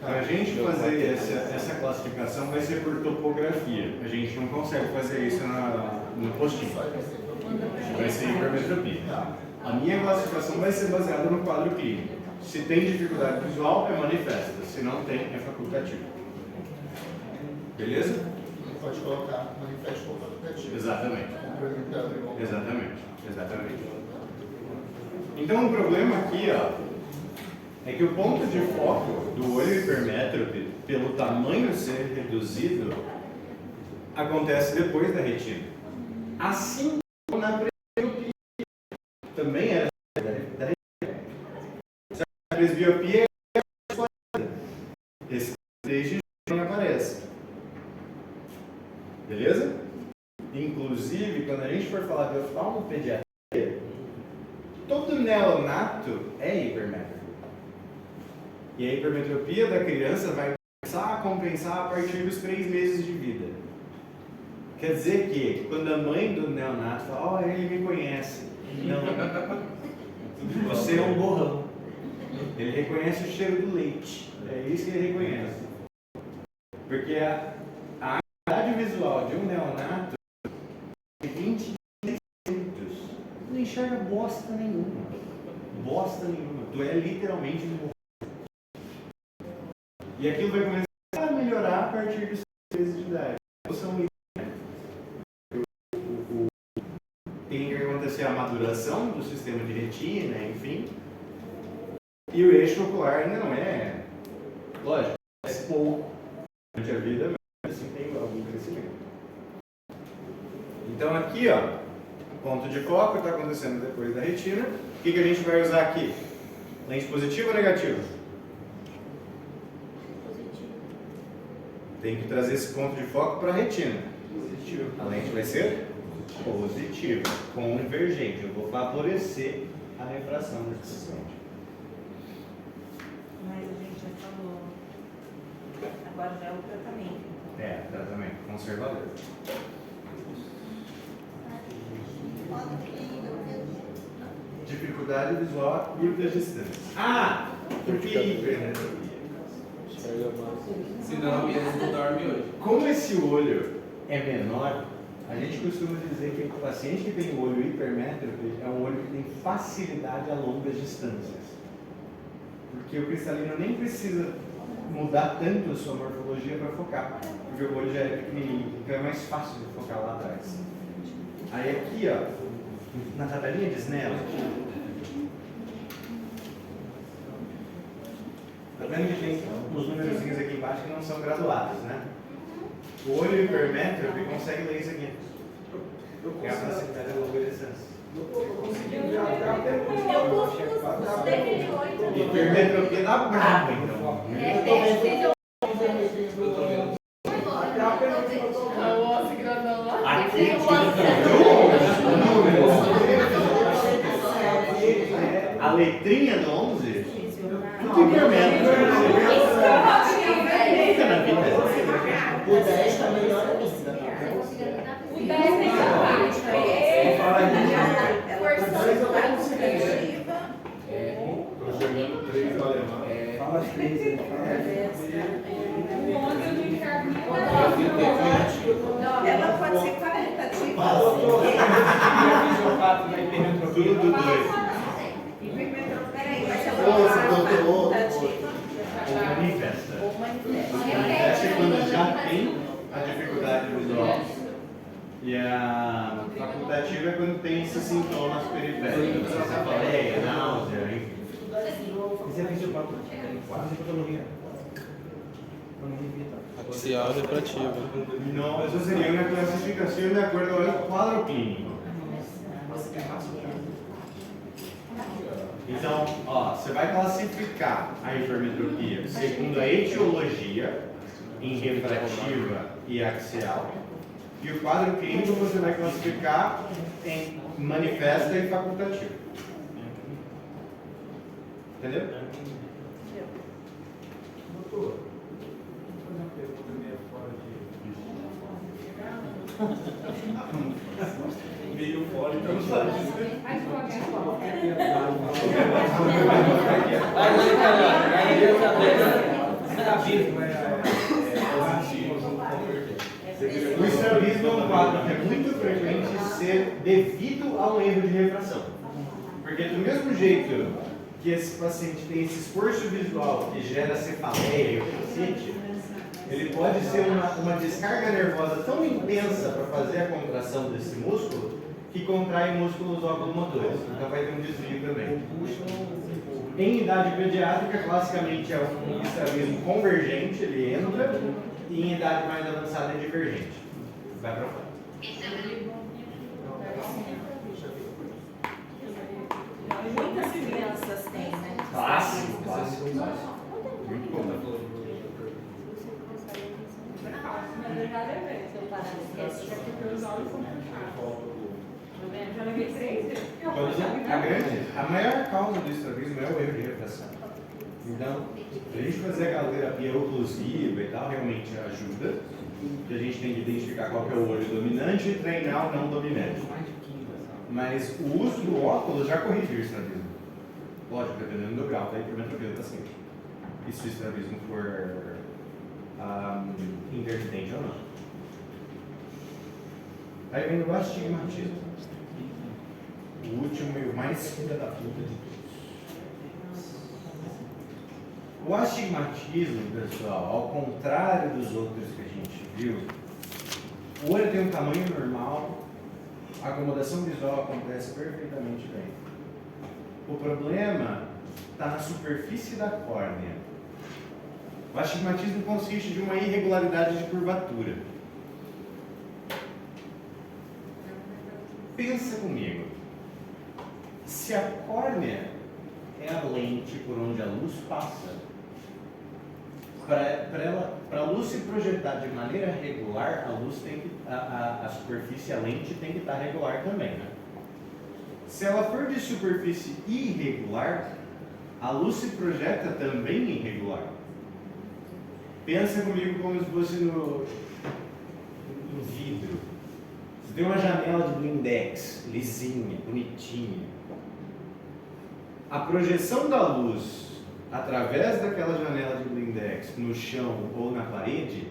Para a gente fazer essa classificação vai ser por topografia. A gente não consegue fazer isso no postinho. Vai ser hipermetropia. A minha classificação vai ser baseada no quadro clínico. Se tem dificuldade visual, é manifesta. Se não tem, é facultativo. Beleza? Pode colocar manifesto como facultativo. Exatamente. Complementando. Exatamente. Então o problema aqui, ó, é que o ponto de foco do olho hipermétrope, pelo tamanho ser reduzido, acontece depois da retina. Assim como na presbiopia. Também era da retina. Só que a presbiopia é esclarida. Esse desde não aparece. Beleza? Inclusive, quando a gente for falar de oftalmopediatria, todo neonato é hipermétrope. E a hipermetropia da criança vai começar a compensar a partir dos 3 meses de vida. Quer dizer que, quando a mãe do neonato fala, ó, ele me conhece. Não, você é um borrão. Ele reconhece o cheiro do leite. É isso que ele reconhece. Porque a acuidade visual de um neonato é 20 centímetros. Não enxerga bosta nenhuma. Bosta nenhuma. Tu é literalmente um borrão. E aquilo vai começar a melhorar a partir dos 6 meses de idade. Tem que acontecer a maduração do sistema de retina, enfim. E o eixo ocular ainda não é. Lógico, é pouco durante a vida, mas assim tem algum crescimento. Então aqui, ó, o ponto de foco está acontecendo depois da retina. O que a gente vai usar aqui? Lente positiva ou negativa? Tem que trazer esse ponto de foco para a retina. Positivo. A lente vai ser positiva, convergente. Eu vou favorecer a refração desse paciente. Mas a gente já falou. Agora já é o tratamento. É, tratamento conservador. Dificuldade visual e distância. Ah! Hipermetropia. Senão a minha não dorme hoje. Como esse olho é menor, a gente costuma dizer que o paciente que tem o olho hipermétrope é um olho que tem facilidade a longas distâncias. Porque o cristalino nem precisa mudar tanto a sua morfologia para focar, porque o olho já é pequenininho, então é mais fácil de focar lá atrás. Aí aqui, ó, na tabelinha de Snellen, tá vendo que tem os númerozinhos aqui embaixo que não são graduados, né? O olho hipermétrope consegue ler isso aqui. É a facilidade a longa distância. Hipermetropia da brava, então. Aqui a letrinha do 11, tudo hipermétrope. Nunca na vida. O 10 está melhor ainda. O 10 tem a Fala as 3. Ela pode ser qualitativa. Tudo dois. Peraí, mas ela pode ser qualitativa. Ou manifesta. Manifesta é quando já tem a dificuldade visual. E a facultativa é quando tem esses sintomas periféricos. Cefaleia, náusea, enfim. Isso é fisiopata. Fisiopatologia. Axial e refrativa. Não, isso seria uma classificação de acordo com o quadro clínico. Então, ó, você vai classificar a hipermetropia segundo a etiologia em refrativa e axial. E o quadro clínico você vai classificar em manifesta e facultativa. Entendeu? Doutor, vou fazer uma pergunta meio fora de... meio fora, então não sabe dizer. estrabismo positivo junto com convergente. O estrabismo é um quadro que é muito frequente ser devido a um erro de refração. Porque do mesmo jeito que esse paciente tem esse esforço visual que gera cefaleia e o cacete, ele pode ser uma descarga nervosa tão intensa para fazer a contração desse músculo que contrai músculos oculomotores. Então vai ter um desvio também. Em idade pediátrica, classicamente é um estrabismo convergente, ele entra, e em idade mais avançada é divergente. Vai para fora. Muitas crianças têm, né? Clássico, clássico, clássico. Muito bom. A maior causa do estrabismo é o erro de refração. Então, a gente fazer a terapia oclusiva e tal realmente ajuda, porque a gente tem que identificar qual que é o olho dominante e treinar o não dominante. Mas o uso do óculos já corrige o estrabismo. Lógico, dependendo do grau da hipermetropia do paciente. E se o estrabismo for intermitente ou não. Aí vem o astigmatismo. O último e o mais filha da puta de todos. O astigmatismo, pessoal, ao contrário dos outros que a gente viu, o olho tem um tamanho normal, a acomodação visual acontece perfeitamente bem. O problema está na superfície da córnea. O astigmatismo consiste de uma irregularidade de curvatura. Pensa comigo. Se a córnea é a lente por onde a luz passa, para a luz se projetar de maneira regular, a luz tem que, a superfície, a lente tem que estar regular também, né? Se ela for de superfície irregular, a luz se projeta também irregular. Pensa comigo como se fosse no vidro. Você tem uma janela de blindex, lisinha, bonitinha. A projeção da luz através daquela janela de blindex no chão ou na parede,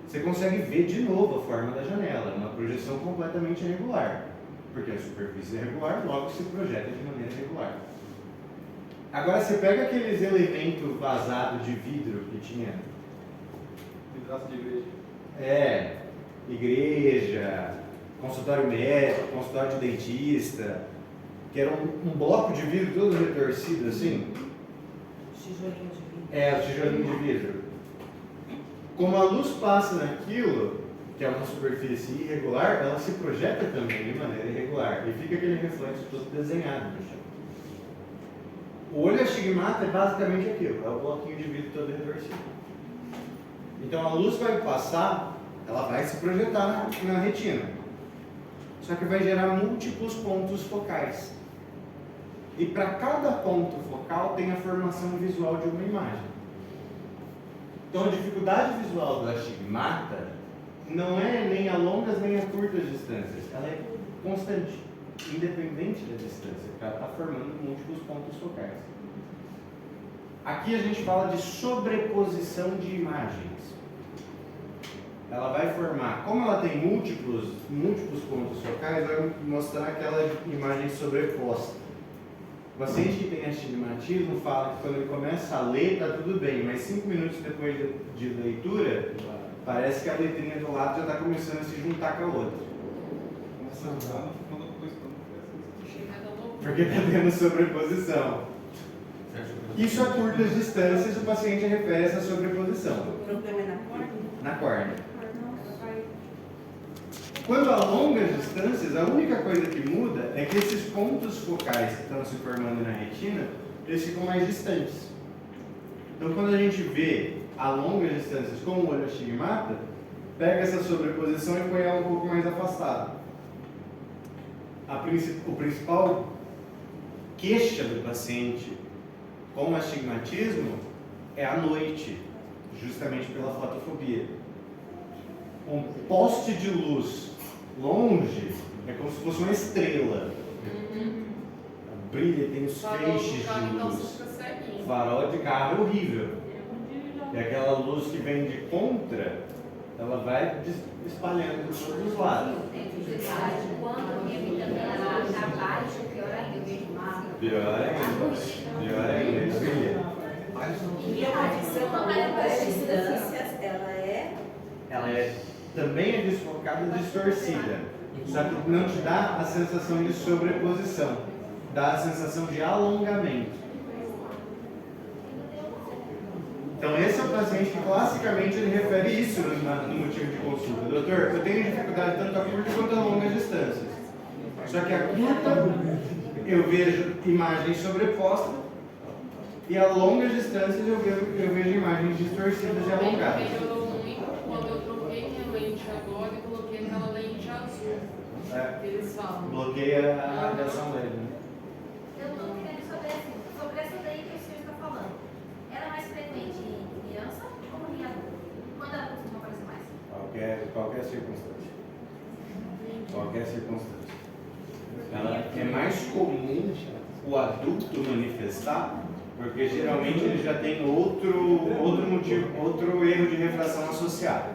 você consegue ver de novo a forma da janela. É uma projeção completamente irregular. Porque a superfície é irregular, logo se projeta de maneira irregular. Agora você pega aqueles elementos vazados de vidro que tinha. Vidraça de igreja. É, igreja, consultório médico, consultório de dentista, que era um bloco de vidro todo retorcido assim. Tijolinho de vidro. É, o tijolinho de vidro. Como a luz passa naquilo, que é uma superfície irregular, ela se projeta também de maneira irregular e fica aquele reflexo todo desenhado no chão. O olho astigmata é basicamente aquilo, é o bloquinho de vidro todo retorcido. Então a luz vai passar, ela vai se projetar na retina. Só que vai gerar múltiplos pontos focais. E para cada ponto focal tem a formação visual de uma imagem. Então a dificuldade visual do astigmata não é nem a longas nem a curtas distâncias. Ela é constante, independente da distância, porque ela está formando múltiplos pontos focais. Aqui a gente fala de sobreposição de imagens. Ela vai formar, como ela tem múltiplos pontos focais, vai mostrar aquela imagem sobreposta. O paciente que tem astigmatismo fala que quando ele começa a ler está tudo bem, mas 5 minutos depois de leitura, parece que a letrinha do lado já está começando a se juntar com a outra. Começa a andar, quando a coisa Porque está tendo sobreposição. Isso a curtas distâncias, o paciente refere essa sobreposição. O problema é na córnea? Na córnea. Quando a longas distâncias, a única coisa que muda é que esses pontos focais que estão se formando na retina, eles ficam mais distantes. Então, quando a gente vê a longas distâncias com o olho astigmata, pega essa sobreposição e põe ela um pouco mais afastada. O principal queixa do paciente com astigmatismo é à noite, justamente pela fotofobia. Um poste de luz longe é como se fosse uma estrela. Brilha, tem os feixes de luz. Farol de carro é horrível. E aquela luz que vem de contra, ela vai espalhando por todos os lados. Quando a minha vitamina A está baixa, pior ainda, eu vejo mal. Pior ainda. Pior ainda, isso aí. E a visão a longas distâncias, ela é Também é desfocada e distorcida. Só que não te dá a sensação de sobreposição. Dá a sensação de alongamento. Então esse é o paciente que classicamente ele refere isso no motivo de consulta. Doutor, eu tenho dificuldade tanto a curta quanto a longas distâncias. Só que a curta eu vejo imagens sobrepostas e a longas distâncias eu vejo imagens distorcidas e alongadas. Melhorou muito quando eu troquei minha lente agora e coloquei aquela lente azul. Que eles falam. Bloqueia a radiação dele. Né? Eu estou querendo saber assim, sobre essa daí que o senhor está falando. Ela é mais frequente em criança ou em adulto? Quando ela costuma aparecer mais? Qualquer circunstância. Qualquer circunstância. Ela é mais comum o adulto manifestar, porque geralmente ele já tem outro motivo, outro erro de refração associado.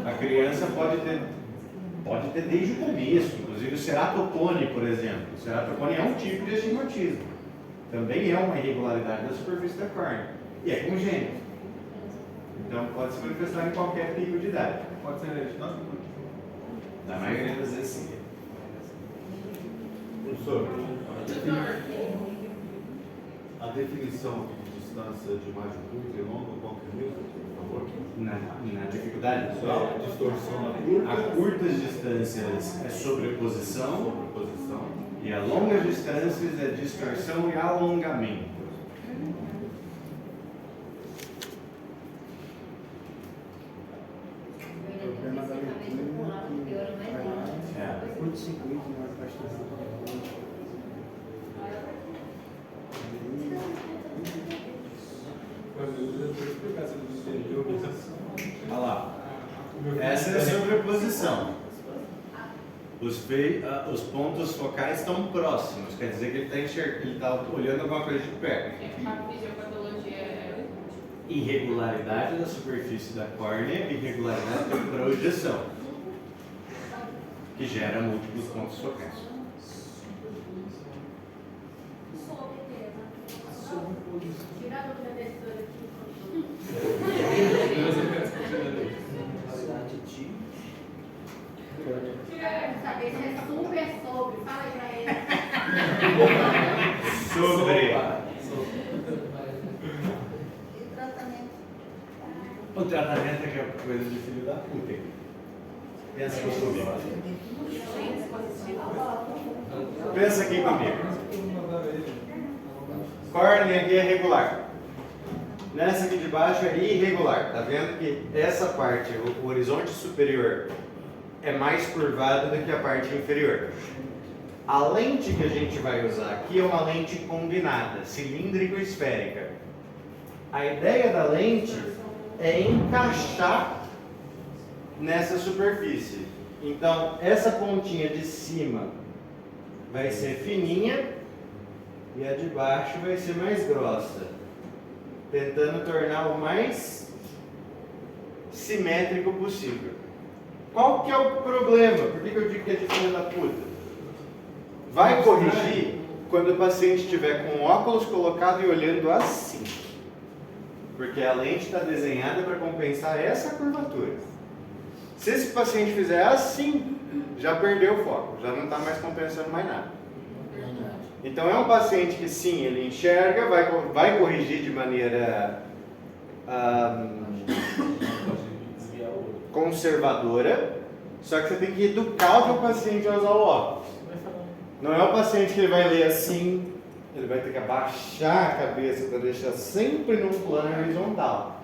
A criança pode ter desde o começo, inclusive o ceratocone, por exemplo. O ceratocone é um tipo de astigmatismo. Também é uma irregularidade da superfície da córnea. E é congênito. Então pode se manifestar em qualquer pico de idade. Pode ser hereditado? Na maioria das vezes sim. Professor, a definição de distância de imagem curta e longa, qual que é isso, por favor? Na dificuldade visual, Distorção na curta. a curtas distâncias é sobreposição Sobreposição. e a longas distâncias é distorção e alongamento. É. Curto-circuito, mas bastante. Olha lá. Essa é a sobreposição. Os pontos focais estão próximos, quer dizer que ele está olhando alguma coisa de perto. A fisiopatologia é. Irregularidade da superfície da córnea e irregularidade da projeção, que gera múltiplos pontos focais. Tirar do professor aqui. Quero saber se é super sobre. Fala aí pra ele. Sobre E o tratamento? o tratamento, que é coisa de filho da puta. Pensa aqui comigo. Pensa aqui comigo. Córnea aqui é regular. Nessa aqui de baixo é irregular. Tá vendo que essa parte, o horizonte superior, é mais curvado do que a parte inferior. A lente que a gente vai usar aqui é uma lente combinada, cilíndrico-esférica. A ideia da lente é encaixar nessa superfície. Então, essa pontinha de cima vai ser fininha e a de baixo vai ser mais grossa, tentando tornar o mais simétrico possível. Qual que é o problema? Por que eu digo que é de filha da puta? Vai corrigir quando o paciente estiver com o óculos colocado e olhando assim. Porque a lente está desenhada para compensar essa curvatura. Se esse paciente fizer assim, já perdeu o foco, já não está mais compensando mais nada. Então é um paciente que sim, ele enxerga, vai corrigir de maneira conservadora, só que você tem que educar o teu paciente a usar o óculos. Não é o paciente que ele vai ler assim, ele vai ter que abaixar a cabeça para deixar sempre num plano horizontal.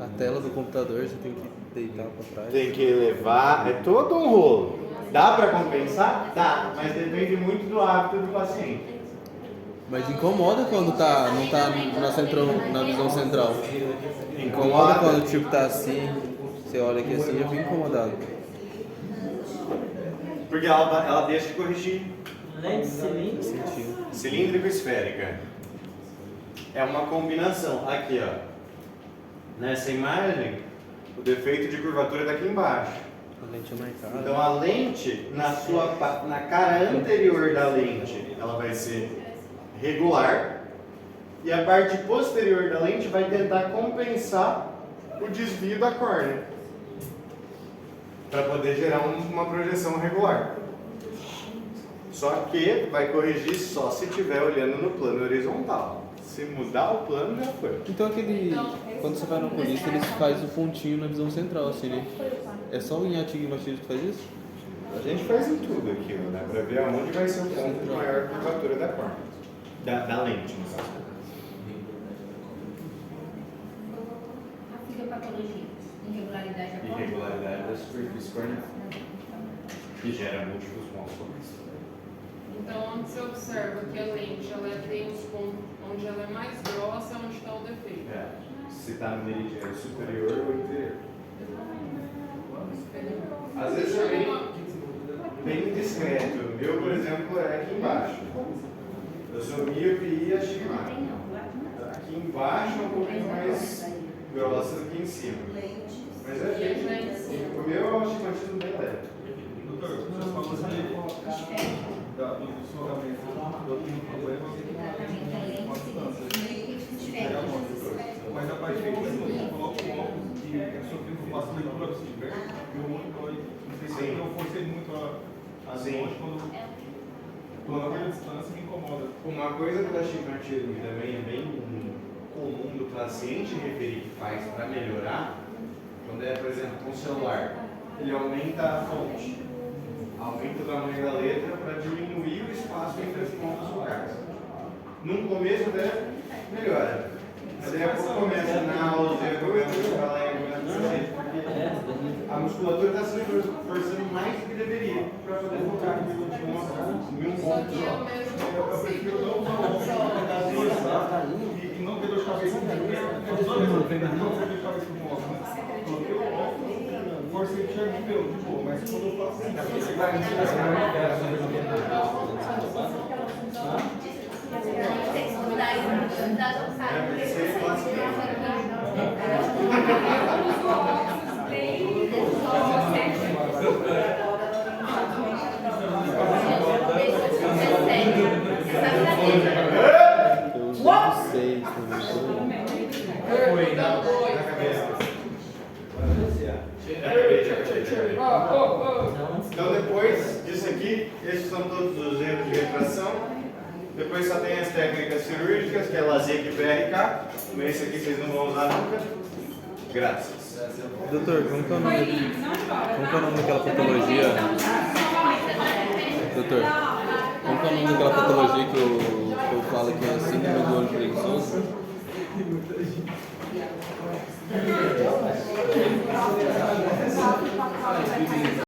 A tela do computador você tem que deitar para trás. Tem que levar, é todo um rolo. Dá para compensar? Dá, mas depende muito do hábito do paciente. Mas incomoda quando não tá na visão central. Incomoda quando tipo tá assim, você olha aqui assim, eu fico incomodado. Porque ela deixa de corrigir. Lente cilíndrica. Sentindo. Cilíndrico-esférica. é uma combinação. Aqui, ó. Nessa imagem, o defeito de curvatura está aqui embaixo. A lente é marcada. Então a lente, na cara anterior da lente, ela vai ser regular. E a parte posterior da lente vai tentar compensar o desvio da córnea. Para poder gerar uma projeção regular. Só que vai corrigir só se estiver olhando no plano horizontal. Se mudar o plano, já foi. Então aquele. Quando você vai no oculista, eles fazem o pontinho na visão central, assim, né? É só o astigmatismo que faz isso? A gente faz em tudo aqui, né? Para ver aonde vai ser o ponto de maior curvatura da córnea. Da lente, no caso. A fisiopatologia, irregularidade da córnea. Irregularidade da superfície corneal. Que gera múltiplos pontos focais. Então, onde você observa que a lente ela tem os pontos onde ela é mais grossa, onde está o defeito. É. Se está no meridiano superior ou inferior. Às vezes é bem discreto. O meu, por exemplo, é aqui embaixo. Eu sou míope e astigmático. Aqui embaixo é um pouquinho mais grossa do que em cima. Mas é bem. O meu é um astigmatismo bem leve. Doutor, você falou do solamento do problema mas a parte de você coloca o óculos que é sofrendo bastante leitura assim, e o outro não sei se eu forcei muito a Sim. quando a minha distância me incomoda. Uma coisa do astigmatismo que também é bem comum do paciente referir que faz para melhorar, quando é, por exemplo, com o celular, ele aumenta a fonte, aumenta o tamanho da letra para diminuir o espaço entre as pontas focais. No começo até melhora, mas daí a pouco começa a náusea, começa a falar, porque a musculatura está se forçando mais do que deveria para poder focar aquilo de um ponto só. Eu prefiro não usar o óculos e não ter dor de cabeça. Não ter dor de cabeça com o óculos. Coloquei o óculos, forcei o enxergo de boa, mas quando eu faço Eu uso 6 também. Então depois disso aqui, esses são todos os erros de retração. Depois só tem as técnicas cirúrgicas, que é LASIK e PRK. Mas esse aqui vocês não vão usar nunca. Graças. Doutor, como que é o nome daquela patologia? Doutor, como que é o nome daquela patologia que eu falo que é síndrome do olho preguiçoso?